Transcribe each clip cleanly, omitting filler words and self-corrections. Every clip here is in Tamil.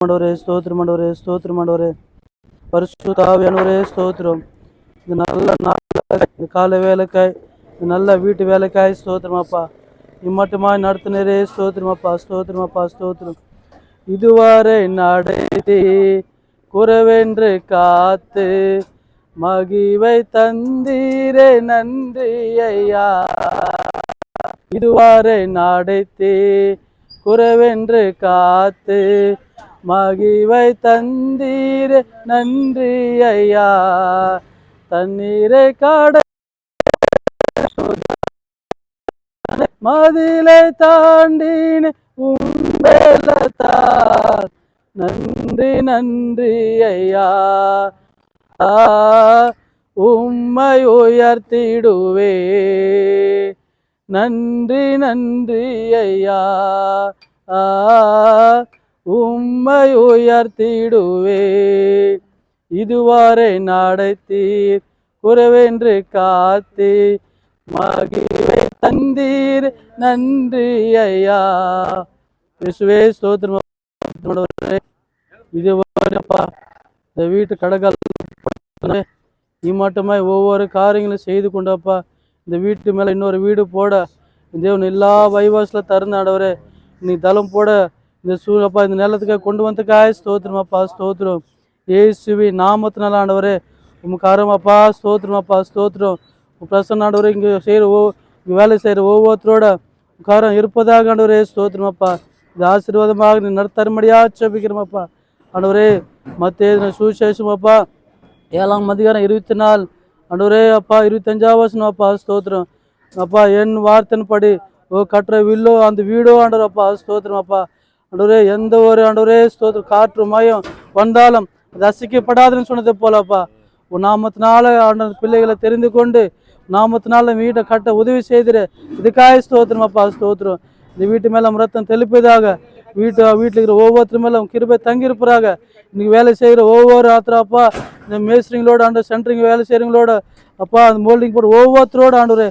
ஆண்டவரே ஸ்தோத்திரம், ஆண்டவரே ஸ்தோத்திரம், ஆண்டவரே பரிசுத்த ஆவியானவரே ஸ்தோத்திரம். இது நல்ல நாள் காலை வேலைக்காய் நல்ல வீட்டு வேலைக்காய் ஸ்தோத்திரமாப்பா. இம்மட்டுமாய் நடத்தினரே ஸ்தோத்திரமாப்பா, ஸ்தோத்திரமாப்பா, ஸ்தோத்திரம். இதுவரை நடத்தி குறவென்று காத்து மகிவை தந்தீரே நன்றி ஐயா. இதுவரை நடத்தி குறவென்று காத்து மகிவை தந்தீரே நன்றி ஐயா. தண்ணீரை காட மதிலை தாண்டின உம்பேலத்தால் நன்றி நன்றி ஐயா. உம்மை உயர்த்திடுவே நன்றி நன்றி ஐயா. உம்மை உயர்த்திடுவே இதுவரை நடத்தீர் குறவென்று காத்தி மகிழ்வை தந்தீர் நன்றி ஐயா. இயேசுவே ஸ்தோத்திரம். இதுவரைப்பா இந்த வீட்டு கடகால் இம்மாட்டமாய் ஒவ்வொரு காரியங்களும் செய்து கொண்டப்பா இந்த வீட்டு மேலே இன்னொரு வீடு போட தேவன் எல்லா வைவாசில் தருந்த ஆண்டவரே நீ தளம் போட இந்த சூழப்பா இந்த நிலத்துக்காக கொண்டு வந்ததுக்காக ஸ்தோத்திரமாப்பா, ஸ்தோத்திரம். இயேசுவி நாமத்தினால ஆண்டவரே உமக்கு அருமாப்பா, ஸ்தோத்திரமாப்பா, ஸ்தோத்திரம். பிரசன்ன ஆண்டவரே இங்கே செய்கிற இங்கே வேலை செய்கிற ஒவ்வொருத்தரோட காரம் இருப்பதாக ஆண்டவரே ஸ்தோத்திரமாப்பா. இது ஆசீர்வாதமாக நீ நடத்தருமடியாக செபிக்கிறோமாப்பா ஆண்டவரே. மத்திய சுவிசேஷமாப்பா 7ஆம் அதிகாரம் 24 ஆண்டவரே அப்பா 25ஆம் வசனம் அப்பா ஸ்தோத்திரம் அப்பா. என் வார்த்தையின் படி கட்டுற வில்லோ அந்த வீடோ ஆண்டவர் அப்பா ஸ்தோத்திரம் அப்பா. ஆண்டவரே எந்த ஒரு ஆண்டவரே ஸ்தோத்திரம் காற்று மயம் வந்தாலும் அது அசைக்கப்படாதுன்னு சொன்னது போலப்பா உன் நாமத்தினால ஆண்டவர் பிள்ளைகளை தெரிந்து கொண்டு நாமத்தினால வீட்டை கட்ட உதவி செய்திரு. இதுக்காக ஸ்தோத்திரம் அப்பா, ஸ்தோத்திரம். இந்த வீட்டு மேலே ரத்தம் தெளிப்பதாக வீட்டில் இருக்கிற ஒவ்வொருத்தர் மேலே கிருபை தங்கியிருப்பாங்க. இன்னைக்கு வேலை செய்கிற ஒவ்வொரு ஆத்திராப்பா இந்த மேஸ்திரிங்களோட ஆண்டு சென்ட்ரிங் வேலை செய்கிறவங்களோட அப்பா அந்த மோல்டிங் போட்டு ஒவ்வொருத்தரோட ஆண்டு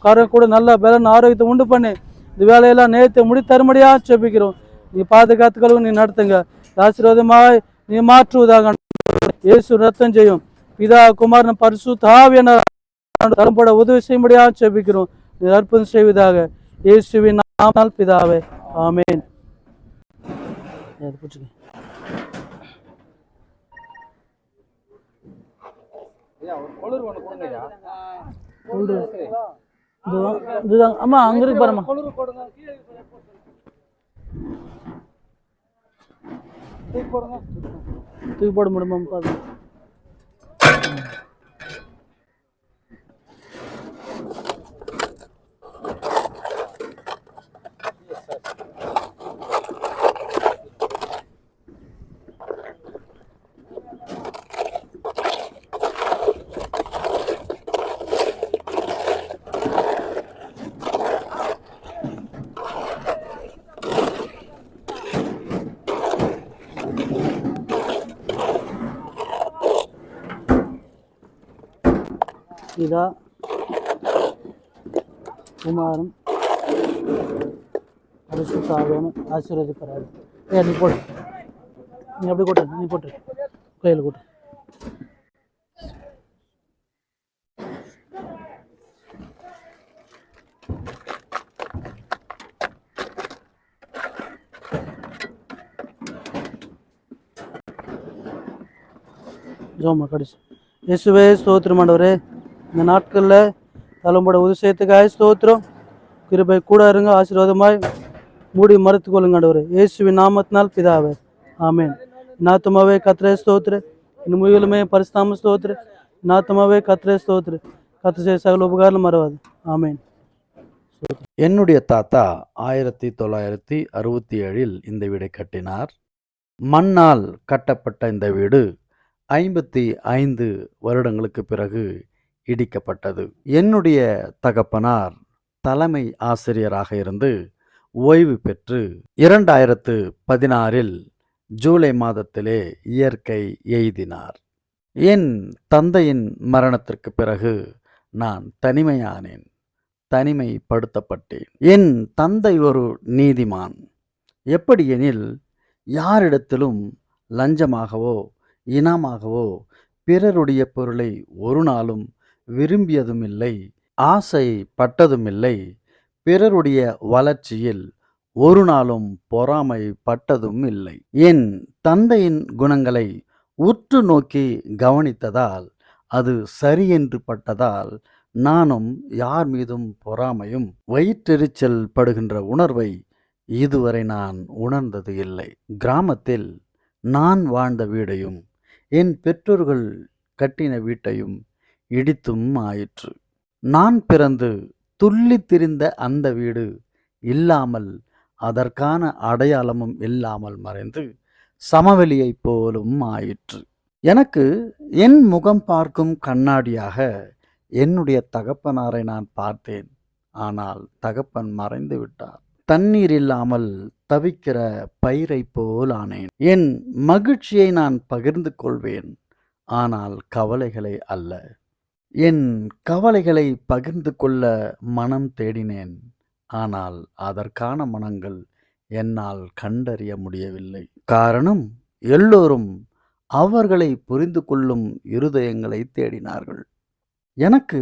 காரம் கூட நல்ல பலன் ஆரோக்கியத்தை உண்டு பண்ணி இந்த வேலையெல்லாம் நேற்று முடி தருமடியாக செபிக்கிறோம். நீ பாதுகாத்துக்களும் நீ நடத்துங்க. ஆசீர்வாதமாக நீ மாற்றுவதாக இயேசு ரத்தம் செய்யும் பிதா குமாரன் பரிசுத்த ஆவியான தரப்பட உதவி செய்யும்படியாக செபிக்கிறோம். நீ அற்புதம் செய்வதாக இயேசுவின் நாமத்தில் பிதாவே, ஆமென். ஆமா அங்க இருக்கு பாருமா. தூக்கி போட முடியுமா பாரு. இதா குமாரன் பரிசுத்த ஆவியான ஆசீர்வதிப்பாரு. நீ போடு, நீ அப்படி போட்டு, நீ போட்டு கையில் போட்டு. ஜோமா கடிச்சு. இயேசுவே ஸ்தோத்திரம் ஆண்டவரே. இந்த நாட்களில் தலைமுறை உதிசயத்துக்காக ஸ்தோத்திரம். கிருபை கூட இருங்க, ஆசீர்வாதமாய் மூடி மறைத்து கொள்ளுங்க ஆண்டவரே. இயேசுவின் நாமத்தினால் பிதாவே, ஆமென். நாத்துமாவே கர்த்தரை ஸ்தோத்திர, இந்த முயலுமே பரிசுத்தாம ஸ்தோத்திர. நாத்துமாவே கர்த்தரை ஸ்தோத்திர, கர்த்தர் செய்த சகல உபகாரம் மறவாது. ஆமென். என்னுடைய தாத்தா 1967 இந்த வீடை கட்டினார். மண்ணால் கட்டப்பட்ட இந்த வீடு 55 வருடங்களுக்கு பிறகு இடிக்கப்பட்டது. என்னுடைய தகப்பனார் தலைமை ஆசிரியராக இருந்து ஓய்வு பெற்று 2016 ஜூலை மாதத்திலே இயற்கை எய்தினார். என் தந்தையின் மரணத்திற்கு பிறகு நான் தனிமையானேன், தனிமைப்படுத்தப்பட்டேன். என் தந்தை ஒரு நீதிமான். எப்படி எனில் யாரிடத்திலும் லஞ்சமாகவோ இனமாகவோ பிறருடைய பொருளை ஒரு நாளும் விரும்பியதுமில்லை, ஆசைப்பட்டதுமில்லை. பிறருடைய வளர்ச்சியில் ஒரு நாளும் பொறாமைப்பட்டதும் இல்லை. என் தந்தையின் குணங்களை உற்று நோக்கி கவனித்ததால், அது சரியென்று பட்டதால், நானும் யார் மீதும் பொறாமையும் வயிற்றெரிச்சல் படுகின்ற உணர்வை இதுவரை நான் உணர்ந்தது இல்லை. கிராமத்தில் நான் வாழ்ந்த வீடையும் என் பெற்றோர்கள் கட்டின வீட்டையும் இடித்தும் ஆயிற்று. நான் பிறந்து துள்ளித் திரிந்த அந்த வீடு இல்லாமல், அதற்கான அடையாளமும் இல்லாமல் மறைந்து சமவெளியைப் போலும் ஆயிற்று. எனக்கு என் முகம் பார்க்கும் கண்ணாடியாக என்னுடைய தகப்பனாரை நான் பார்த்தேன். ஆனால் தகப்பன் மறைந்து விட்டார். தண்ணீர் இல்லாமல் தவிக்கிற பயிரைப் போல் ஆனேன். என் மகிழ்ச்சியை நான் பகிர்ந்து கொள்வேன், ஆனால் கவலைகளை அல்ல. என் கவலைகளை பகிர்ந்து கொள்ள மனம் தேடினேன், ஆனால் அதற்கான மனங்கள் என்னால் கண்டறிய முடியவில்லை. காரணம், எல்லோரும் அவர்களை புரிந்து கொள்ளும் இருதயங்களை தேடினார்கள். எனக்கு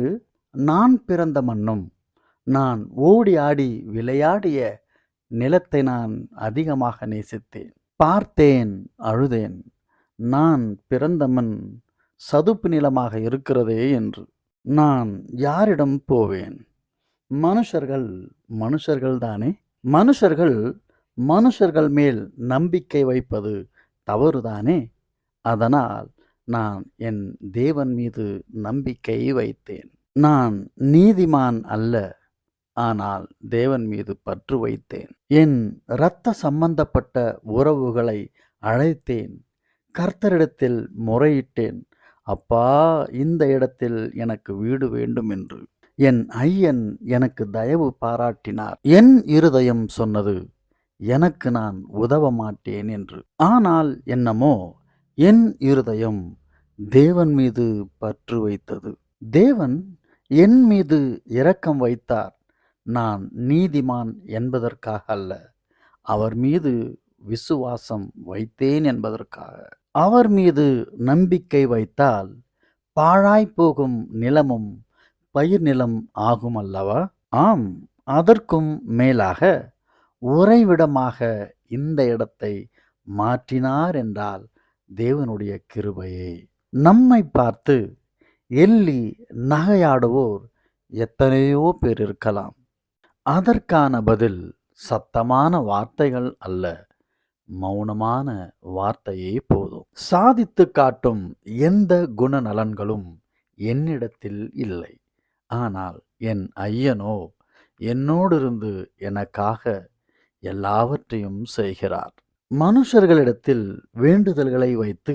நான் பிறந்த மண்ணும் நான் ஓடி ஆடி விளையாடிய நிலத்தை நான் அதிகமாக நேசித்தேன். பார்த்தேன், அழுதேன். நான் பிறந்த மண் சதுப்பு நிலமாக இருக்கிறதே என்று. நான் யாரிடம் போவேன்? மனுஷர்கள்தானே. மனுஷர்கள் மேல் நம்பிக்கை வைப்பது தவறுதானே. அதனால் நான் என் தேவன் மீது நம்பிக்கை வைத்தேன். நான் நீதிமான் அல்ல, ஆனால் தேவன் மீது பற்று வைத்தேன். என் இரத்த சம்பந்தப்பட்ட உறவுகளை அழைத்தேன். கர்த்தரிடத்தில் முறையிட்டேன், அப்பா, இந்த இடத்தில் எனக்கு வீடு வேண்டும் என்று. என் ஐயன் எனக்கு தயவு பாராட்டினார். என் இருதயம் சொன்னது, எனக்கு நான் உதவ மாட்டேன் என்று. ஆனால் என்னமோ என் இருதயம் தேவன் மீது பற்று வைத்தது. தேவன் என் மீது இரக்கம் வைத்தார். நான் நீதிமான் என்பதற்காக அல்ல, அவர் மீது விசுவாசம் வைத்தேன் என்பதற்காக. அவர் மீது நம்பிக்கை வைத்தால் பாழாய்ப்போகும் நிலமும் பயிர் நிலம் ஆகும் அல்லவா? ஆம், அதற்கும் மேலாக உறைவிடமாக இந்த இடத்தை மாற்றினார் என்றால் தேவனுடைய கிருபையே. நம்மை பார்த்து எள்ளி நகையாடுவோர் எத்தனையோ பேர் இருக்கலாம். அதற்கான பதில் சத்தமான வார்த்தைகள் அல்ல, மௌனமான வார்த்தையே போதும். சாதித்து காட்டும் எந்த குணநலன்களும் என்னிடத்தில் இல்லை. ஆனால் என் ஐயனோ என்னோடிருந்து எனக்காக எல்லாவற்றையும் செய்கிறார். மனுஷர்களிடத்தில் வேண்டுதல்களை வைத்து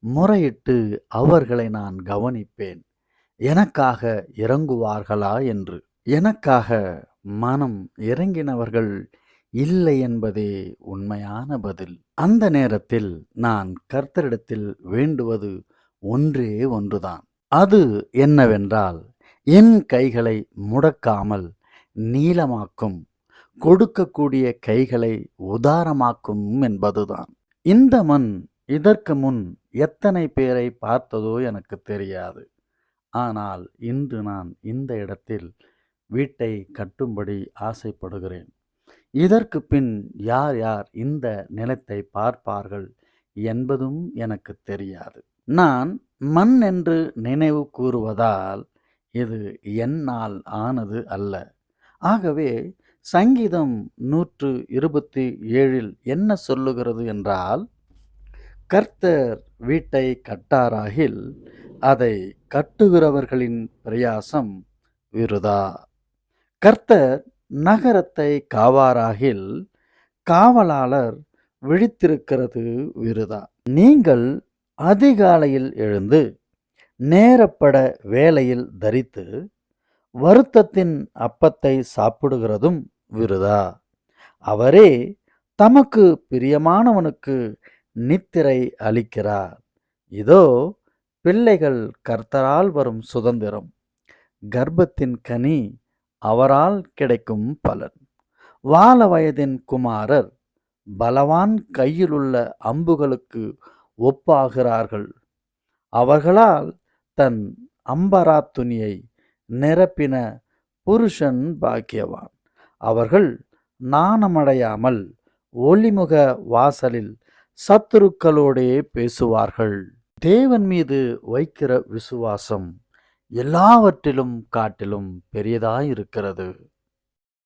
முறையிட்டு அவர்களை நான் கவனிப்பேன், எனக்காக இறங்குவார்களா என்று. எனக்காக மனம் இறங்கினவர்கள் இல்லை என்பதே உண்மையான பதில். அந்த நேரத்தில் நான் கர்த்தரிடத்தில் வேண்டுவது ஒன்றே ஒன்றுதான். அது என்னவென்றால், என் கைகளை முடக்காமல் நீளமாக்கும், கொடுக்கக்கூடிய கைகளை உதாரமாக்கும் என்பதுதான். இந்த மண் இதற்கு முன் எத்தனை பேரை பார்த்ததோ எனக்கு தெரியாது. ஆனால் இன்று நான் இந்த இடத்தில் வீட்டை கட்டும்படி ஆசைப்படுகிறேன். இதற்கு பின் யார் யார் இந்த நிலத்தை பார்ப்பார்கள் என்பதும் எனக்கு தெரியாது. நான் மண் என்று நினைவு கூறுவதால் இது என்னால் ஆனது அல்ல. ஆகவே சங்கீதம் 127 என்ன சொல்லுகிறது என்றால், கர்த்தர் வீட்டை கட்டாராகில் அதை கட்டுகிறவர்களின் பிரயாசம் விருதா. கர்த்தர் நகரத்தை காவாராகில் காவலாளர் விழித்திருக்கிறது விருதா. நீங்கள் அதிகாலையில் எழுந்து நேரப்பட வேலையில் தரித்து வருத்தத்தின் அப்பத்தை சாப்பிடுகிறதும் விருதா. அவரே தமக்கு பிரியமானவனுக்கு நித்திரை அளிக்கிறார். இதோ, பிள்ளைகள் கர்த்தரால் வரும் சுதந்திரம், கர்ப்பத்தின் கனி அவரால் கிடைக்கும் பலன். வால வயதின் குமாரர் பலவான் கையிலுள்ள அம்புகளுக்கு ஒப்பாகிறார்கள். அவர்களால் தன் அம்பரா துணியை நிரப்பின புருஷன் பாக்கியவான். அவர்கள் நாணமடையாமல் ஒளிமுக வாசலில் சத்துருக்களோடே பேசுவார்கள். தேவன் மீது வைக்கிற விசுவாசம் எல்லாவற்றிலும் காட்டிலும் பெரியதாயிருக்கிறது.